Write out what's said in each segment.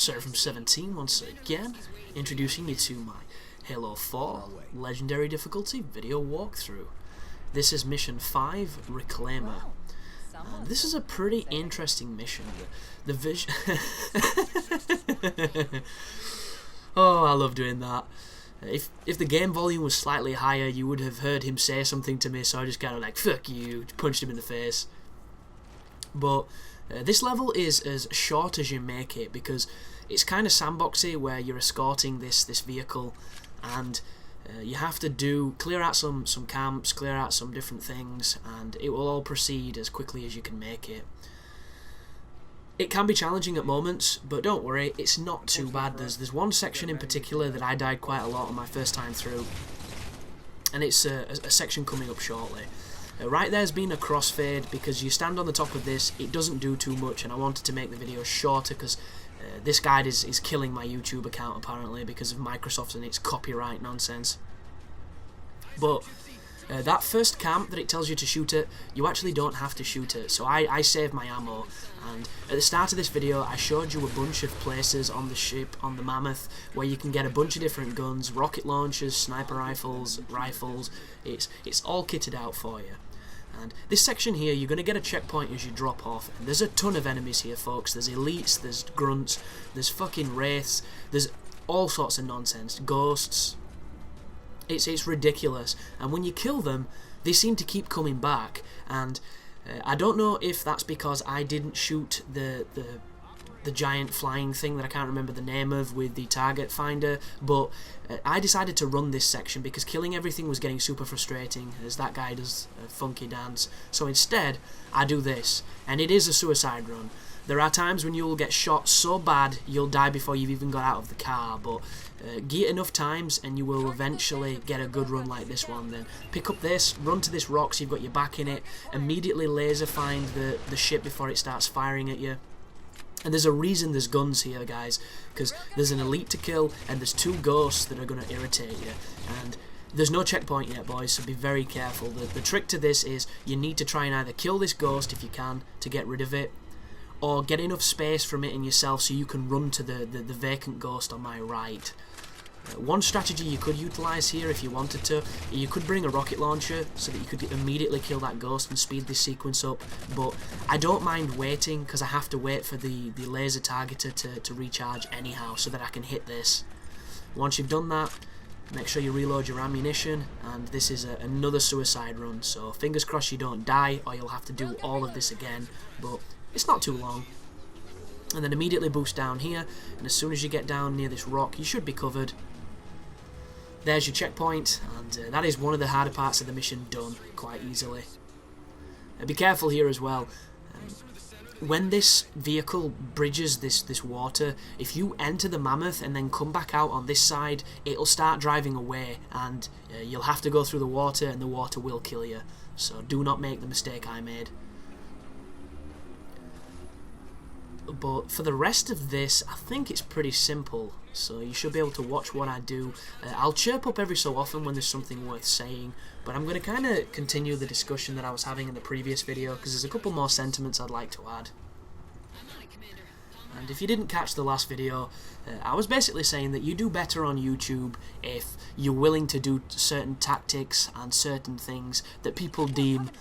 Seraph17 once again, introducing you to my Halo 4 Legendary Difficulty video walkthrough. This is Mission 5, Reclaimer. This is a pretty interesting mission. The vision... Oh, I love doing that. If the game volume was slightly higher, you would have heard him say something to me, so I just kind of like, fuck you, punched him in the face. But this level is as short as you make it, because it's kind of sandboxy, where you're escorting this vehicle, and you have to clear out some camps, clear out some different things, and it will all proceed as quickly as you can make it. It can be challenging at moments, but don't worry, it's not too bad. There's one section in particular that I died quite a lot on my first time through, and it's a section coming up shortly. Right there's been a crossfade, because you stand on the top of this, it doesn't do too much, and I wanted to make the video shorter because this guide is killing my YouTube account apparently because of Microsoft and its copyright nonsense. But that first camp that it tells you to shoot at, you actually don't have to shoot it, so I saved my ammo, and at the start of this video I showed you a bunch of places on the ship, on the Mammoth, where you can get a bunch of different guns, rocket launchers, sniper rifles, it's all kitted out for you. And this section here, you're going to get a checkpoint as you drop off, and there's a ton of enemies here, folks. There's elites, there's grunts, there's fucking wraiths, there's all sorts of nonsense, ghosts. It's ridiculous, and when you kill them, they seem to keep coming back, and I don't know if that's because I didn't shoot the giant flying thing that I can't remember the name of with the target finder, but I decided to run this section because killing everything was getting super frustrating, as that guy does a funky dance. So instead, I do this, and it is a suicide run. There are times when you will get shot so bad you'll die before you've even got out of the car, but get enough times and you will eventually get a good run like this one. Then pick up this, run to this rock so you've got your back in it, immediately laser find the ship before it starts firing at you. And there's a reason there's guns here, guys, because there's an elite to kill and there's two ghosts that are going to irritate you. And there's no checkpoint yet, boys, so be very careful. The trick to this is you need to try and either kill this ghost if you can to get rid of it, or get enough space from it in yourself so you can run to the vacant ghost on my right. One strategy you could utilise here if you wanted to, you could bring a rocket launcher so that you could immediately kill that ghost and speed this sequence up, but I don't mind waiting because I have to wait for the laser targeter to recharge anyhow so that I can hit this. Once you've done that, make sure you reload your ammunition, and this is another suicide run, so fingers crossed you don't die or you'll have to do all of this again, but it's not too long. And then immediately boost down here, and as soon as you get down near this rock you should be covered. There's your checkpoint, and that is one of the harder parts of the mission done quite easily. Be careful here as well. When this vehicle bridges this water, if you enter the Mammoth and then come back out on this side, it'll start driving away, and you'll have to go through the water, and the water will kill you. So do not make the mistake I made. But for the rest of this, I think it's pretty simple, so you should be able to watch what I do. I'll chirp up every so often when there's something worth saying, but I'm going to kind of continue the discussion that I was having in the previous video, because there's a couple more sentiments I'd like to add. And if you didn't catch the last video, I was basically saying that you do better on YouTube if you're willing to do certain tactics and certain things that people deem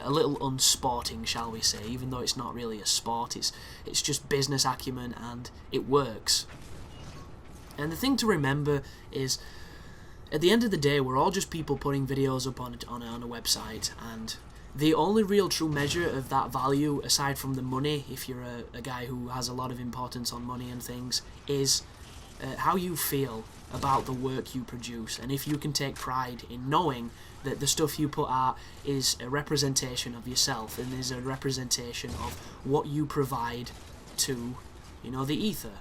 a little unsporting, shall we say, even though it's not really a sport, it's just business acumen and it works. And the thing to remember is, at the end of the day, we're all just people putting videos up on a website, and the only real true measure of that value, aside from the money, if you're a guy who has a lot of importance on money and things, is how you feel about the work you produce, and if you can take pride in knowing that the stuff you put out is a representation of yourself and is a representation of what you provide to, the ether.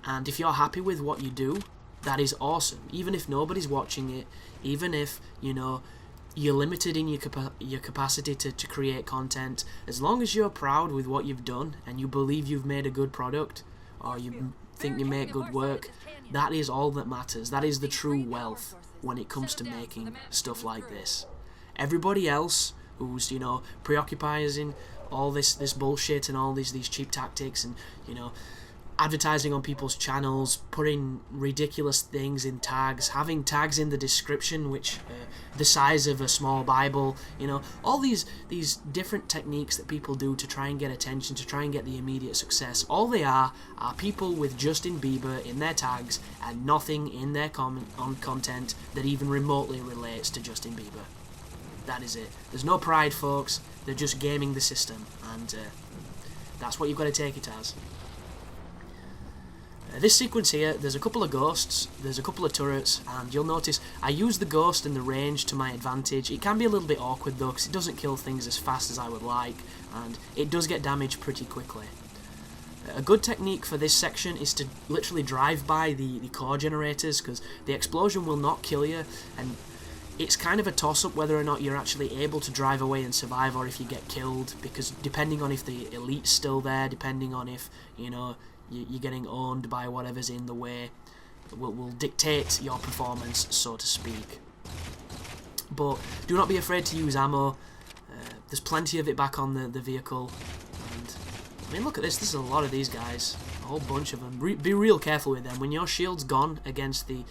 And if you're happy with what you do, that is awesome. Even if nobody's watching it, even if, you're limited in your capacity to create content, as long as you're proud with what you've done and you believe you've made a good product, or you think you make good work, that is all that matters. That is the true wealth when it comes to making stuff like this. Everybody else who's, preoccupied in all this bullshit and all these cheap tactics and, advertising on people's channels, putting ridiculous things in tags, having tags in the description which the size of a small Bible, you know, all these different techniques that people do to try and get attention, to try and get the immediate success. All they are people with Justin Bieber in their tags and nothing in their content that even remotely relates to Justin Bieber. That is it. There's no pride, folks. They're just gaming the system, and that's what you've got to take it as. This sequence here, there's a couple of ghosts, there's a couple of turrets, and you'll notice I use the ghost and the range to my advantage. It can be a little bit awkward though, because it doesn't kill things as fast as I would like, and it does get damaged pretty quickly. A good technique for this section is to literally drive by the core generators, because the explosion will not kill you, and it's kind of a toss-up whether or not you're actually able to drive away and survive, or if you get killed, because depending on if the elite's still there, depending on if, you know, you're getting owned by whatever's in the way, will dictate your performance, so to speak. But do not be afraid to use ammo. There's plenty of it back on the vehicle. And I mean, look at this. There's a lot of these guys, a whole bunch of them. Be real careful with them. When your shield's gone against the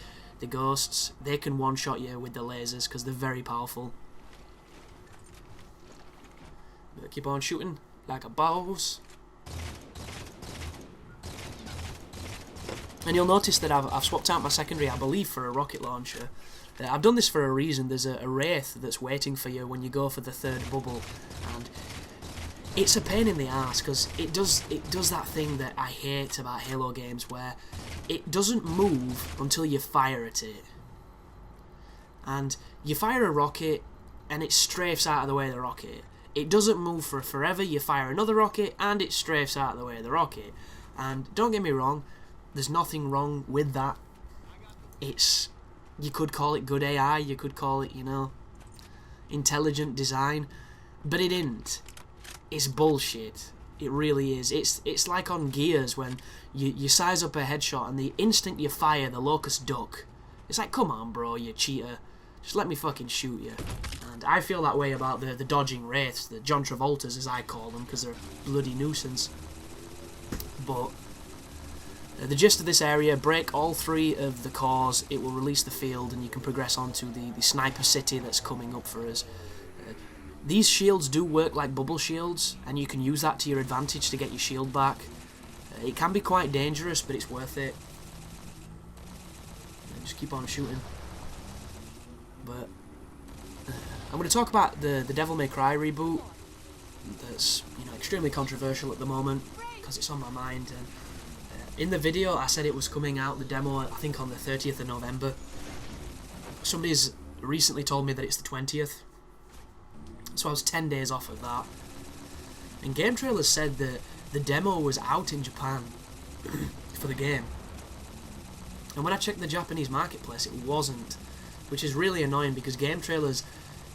ghosts, they can one-shot you with the lasers because they're very powerful. But keep on shooting like a boss. And you'll notice that I've swapped out my secondary, I believe, for a rocket launcher. I've done this for a reason. There's a wraith that's waiting for you when you go for the third bubble, and it's a pain in the ass because it does that thing that I hate about Halo games, where it doesn't move until you fire at it. And you fire a rocket and it strafes out of the way of the rocket. It doesn't move for forever. You fire another rocket and it strafes out of the way of the rocket. And don't get me wrong, there's nothing wrong with that. You could call it good AI, you could call it, you know, intelligent design, but it isn't. It's bullshit. It really is. It's like on Gears when you size up a headshot and the instant you fire, the locusts duck. It's like, come on, bro, you cheater. Just let me fucking shoot you. And I feel that way about the dodging wraiths, the John Travoltas as I call them, because they're a bloody nuisance. But the gist of this area, break all 3 of the cores, it will release the field and you can progress on to the sniper city that's coming up for us. These shields do work like bubble shields, and you can use that to your advantage to get your shield back. It can be quite dangerous, but it's worth it. Just keep on shooting. But I'm going to talk about the Devil May Cry reboot. That's, you know, extremely controversial at the moment because it's on my mind. And in the video, I said it was coming out, the demo, I think on the 30th of November. Somebody's recently told me that it's the 20th. So I was 10 days off of that. And Game Trailers said that the demo was out in Japan for the game. And when I checked the Japanese marketplace, it wasn't. Which is really annoying because Game Trailers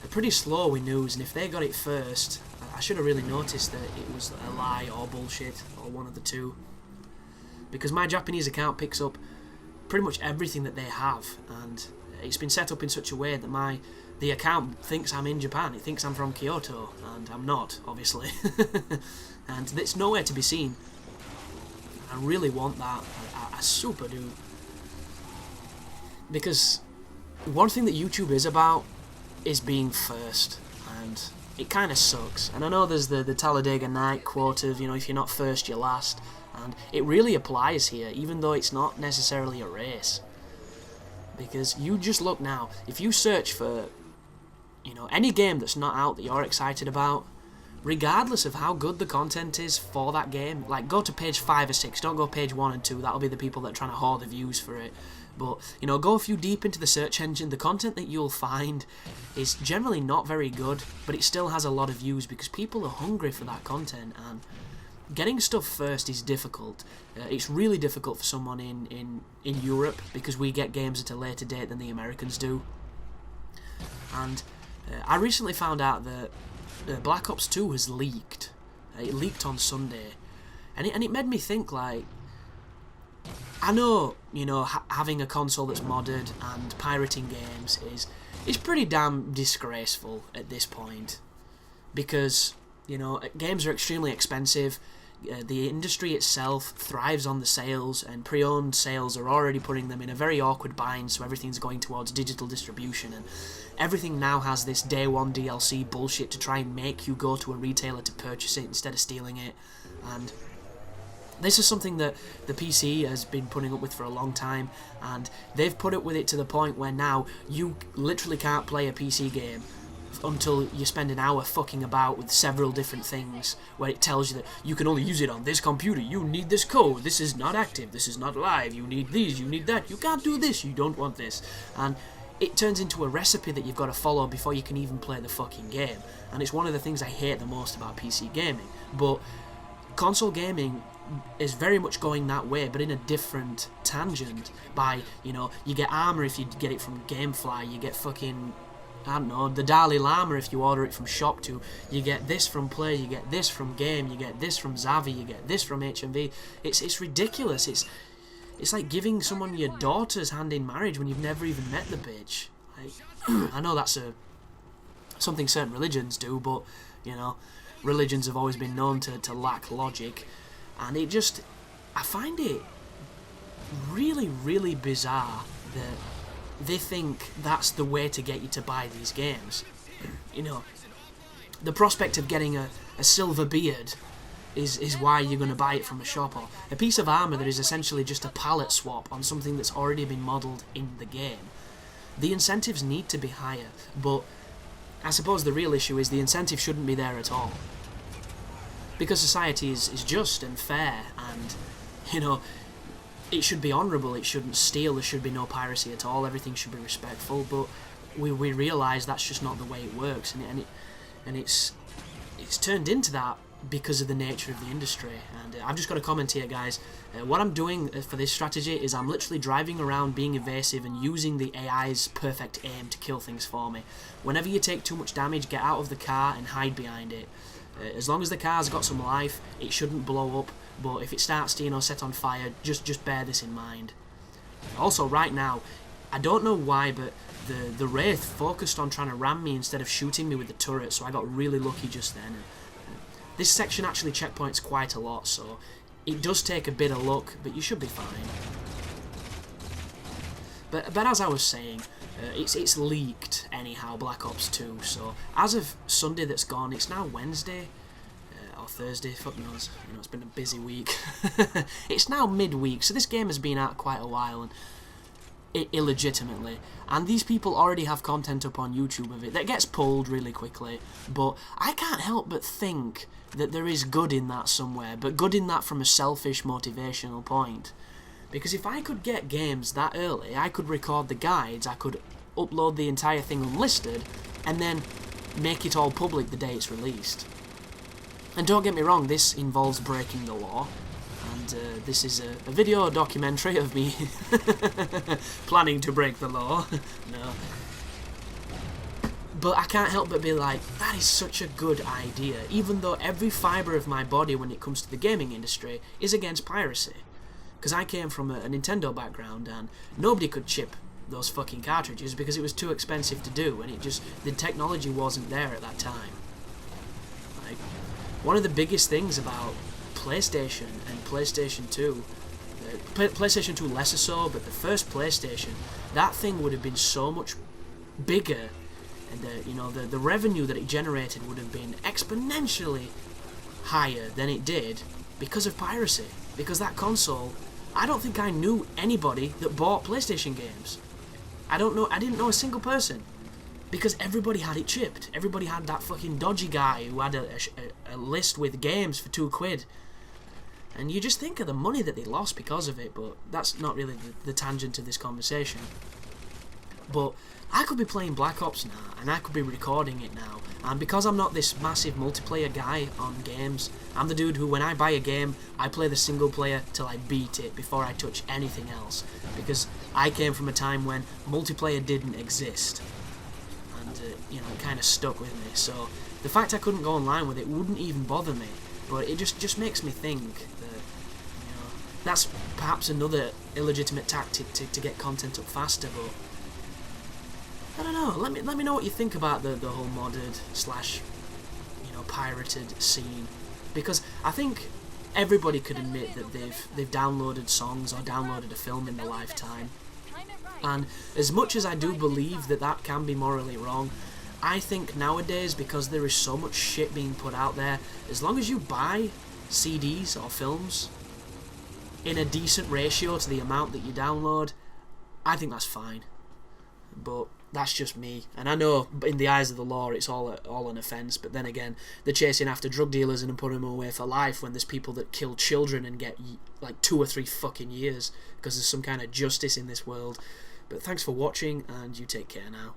are pretty slow with news, and if they got it first, I should have really noticed that it was a lie or bullshit, or one of the two. Because my Japanese account picks up pretty much everything that they have, and it's been set up in such a way that the account thinks I'm in Japan. It thinks I'm from Kyoto, and I'm not, obviously. And it's nowhere to be seen. I really want that. I super do. Because one thing that YouTube is about is being first, and it kind of sucks. And I know there's the Talladega Night quote of, you know, if you're not first, you're last. And it really applies here, even though it's not necessarily a race. Because you just look now, if you search for, you know, any game that's not out that you're excited about, regardless of how good the content is for that game, like go to page 5 or 6, don't go page 1 and 2, that'll be the people that are trying to hoard the views for it. But, you know, go a few deep into the search engine, the content that you'll find is generally not very good, but it still has a lot of views because people are hungry for that content, and getting stuff first is difficult. It's really difficult for someone in Europe because we get games at a later date than the Americans do. And I recently found out that Black Ops 2 has leaked. It leaked on Sunday. And it made me think, like, I know, you know, having a console that's modded and pirating games is pretty damn disgraceful at this point. Because, you know, games are extremely expensive. The industry itself thrives on the sales, and pre-owned sales are already putting them in a very awkward bind, so everything's going towards digital distribution, and everything now has this day one DLC bullshit to try and make you go to a retailer to purchase it instead of stealing it. And this is something that the PC has been putting up with for a long time, and they've put up with it to the point where now you literally can't play a PC game until you spend an hour fucking about with several different things where it tells you that you can only use it on this computer, you need this code, this is not active, this is not live, you need these, you need that, you can't do this, you don't want this. And it turns into a recipe that you've got to follow before you can even play the fucking game. And it's one of the things I hate the most about PC gaming. But console gaming is very much going that way, but in a different tangent. By, you know, you get armor if you get it from Gamefly, you get fucking, I don't know, the Dalai Lama if you order it from Shop2, you get this from Play, you get this from Game, you get this from Zavi, you get this from HMV. It's ridiculous. It's like giving someone your daughter's hand in marriage when you've never even met the bitch. Like, I know that's something certain religions do, but, you know, religions have always been known to lack logic, and it just, I find it really, really bizarre that they think that's the way to get you to buy these games. You know, the prospect of getting a silver beard is why you're going to buy it from a shop, or a piece of armour that is essentially just a palette swap on something that's already been modelled in the game. The incentives need to be higher, but I suppose the real issue is the incentive shouldn't be there at all. Because society is just and fair, and, you know, it should be honourable, it shouldn't steal, there should be no piracy at all, everything should be respectful, but we realise that's just not the way it works, and it's turned into that because of the nature of the industry. And I've just got a comment here, guys. What I'm doing for this strategy is I'm literally driving around being evasive and using the AI's perfect aim to kill things for me. Whenever you take too much damage, get out of the car and hide behind it. As long as the car's got some life, it shouldn't blow up, but if it starts to, you know, set on fire, just bear this in mind. Also, right now, I don't know why, but the Wraith focused on trying to ram me instead of shooting me with the turret, so I got really lucky just then. This section actually checkpoints quite a lot, so it does take a bit of luck, but you should be fine. But as I was saying, it's leaked anyhow, Black Ops 2, so as of Sunday that's gone, it's now Wednesday, or Thursday, fuck knows, you know, it's been a busy week. It's now midweek, so this game has been out quite a while, and illegitimately, and these people already have content up on YouTube of it that gets pulled really quickly, but I can't help but think that there is good in that somewhere, but good in that from a selfish motivational point. Because if I could get games that early, I could record the guides, I could upload the entire thing unlisted, and then make it all public the day it's released. And don't get me wrong, this involves breaking the law, and this is a video documentary of me planning to break the law. No. But I can't help but be like, that is such a good idea, even though every fibre of my body when it comes to the gaming industry is against piracy. Because I came from a Nintendo background, and nobody could chip those fucking cartridges because it was too expensive to do, and the technology wasn't there at that time. Like, one of the biggest things about PlayStation and PlayStation 2, PlayStation 2 lesser so, but the first PlayStation, that thing would have been so much bigger, and you know, the revenue that it generated would have been exponentially higher than it did because of piracy. Because that console, I don't think I knew anybody that bought PlayStation games. I didn't know a single person. Because everybody had it chipped. Everybody had that fucking dodgy guy who had a list with games for £2. And you just think of the money that they lost because of it, but that's not really the tangent of this conversation. But I could be playing Black Ops now, and I could be recording it now, and because I'm not this massive multiplayer guy on games, I'm the dude who, when I buy a game, I play the single player till I beat it before I touch anything else, because I came from a time when multiplayer didn't exist, and you know, it kind of stuck with me. So the fact I couldn't go online with it wouldn't even bother me, but it just makes me think that, you know, that's perhaps another illegitimate tactic to get content up faster. But I don't know, let me know what you think about the whole modded / you know, pirated scene, because I think everybody could admit that they've downloaded songs or downloaded a film in their lifetime. And as much as I do believe that that can be morally wrong, I think nowadays, because there is so much shit being put out there, as long as you buy CDs or films in a decent ratio to the amount that you download, I think that's fine. But that's just me, and I know in the eyes of the law it's all an offence, but then again, they're chasing after drug dealers and putting them away for life when there's people that kill children and get like 2 or 3 fucking years because there's some kind of justice in this world. But thanks for watching, and you take care now.